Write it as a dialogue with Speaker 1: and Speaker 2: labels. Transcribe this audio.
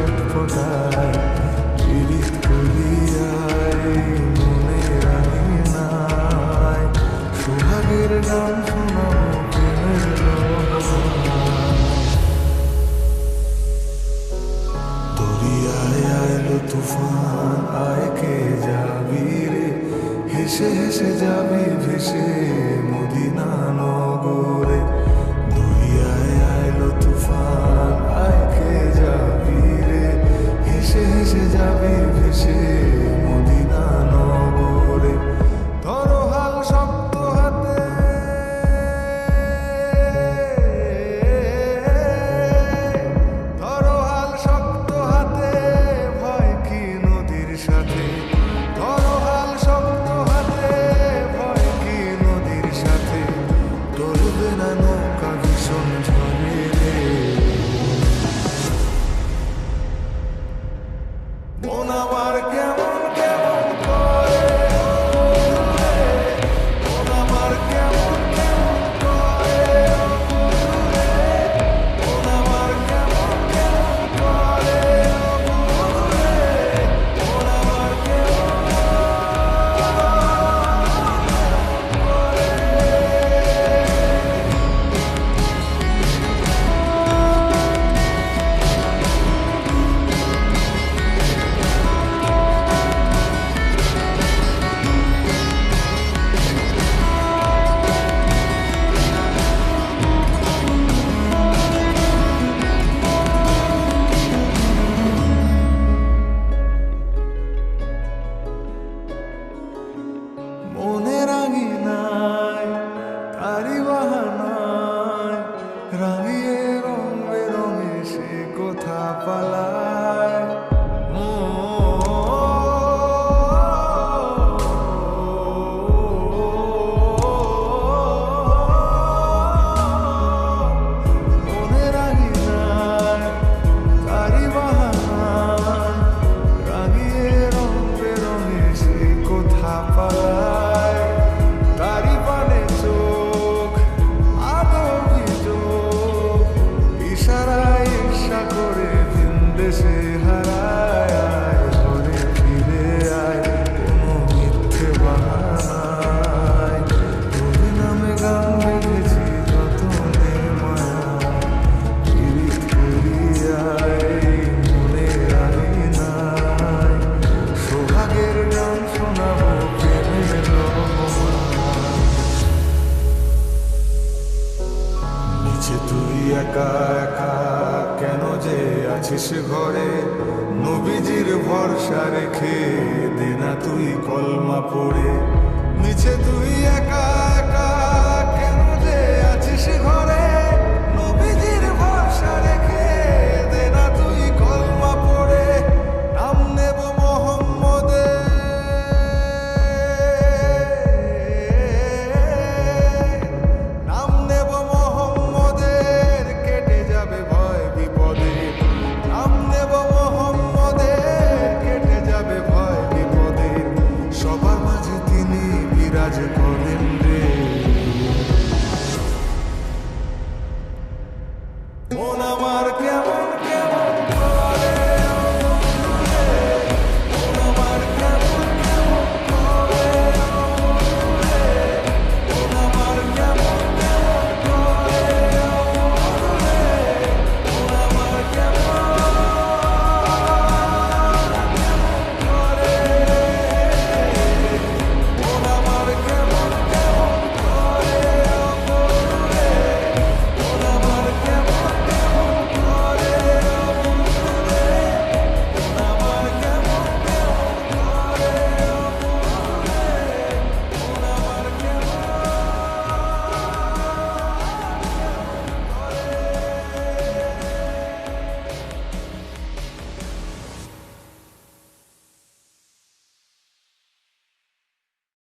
Speaker 1: ছটফটায় পীড়িত করিয়ায় মনে রাঙে নাই সোহাগের গান শোনাবো প্রেমের দরিয়ায় আইলো তুফান আয় কে যাবি রে হেসে হেসে যাবি ভেসে মদিনা নগরে দরিয়ায় আইলো তুফান আয় কে যাবি রে হেসে হেসে যাবি ভেসে মদিনা নগরে ধরো হাল শক্ত হাতে ধরো হাল শক্ত হাতে ভয় কি নদীর সাথে ধরো হাল শক্ত হাতে ভয় কি নদীর সাথে চলবে না নৌকা ভীষণ ঝড়ে রে মন আমার কেমন কেমন করে মন আমার কেমন কেমন করে মন আমার কেমন কেমন করে মন আমার মনে রাঙিনায় তারি বাহানায় রাঙিয়ে রং বেরঙে সে কোথা পালায় মনে রাঙিনায় তারি বাহানায় রাঙিয়ে রং বেরঙে সে কোথা পালায় তারি পানে চোখ আদবি চোখ ইশারায় ঈর্ষা করে ভিন দেশে হারায় ঘরে ফিরে আয় কোনো মিথ্যে বাহানায় তোর নামে গান লিখেছি যতনে মায়া পীড়িত করিয়ায় মনে রাখি নাই সোহাগের গান শোনাবো প্রেমের নিচে তুই একা একা কেন যে আছিস ঘরে নবীজির ভরসা রেখে দেনা তুই কলমা পড়ে নিচে তুই একা একা কেন যে আছিস ঘরে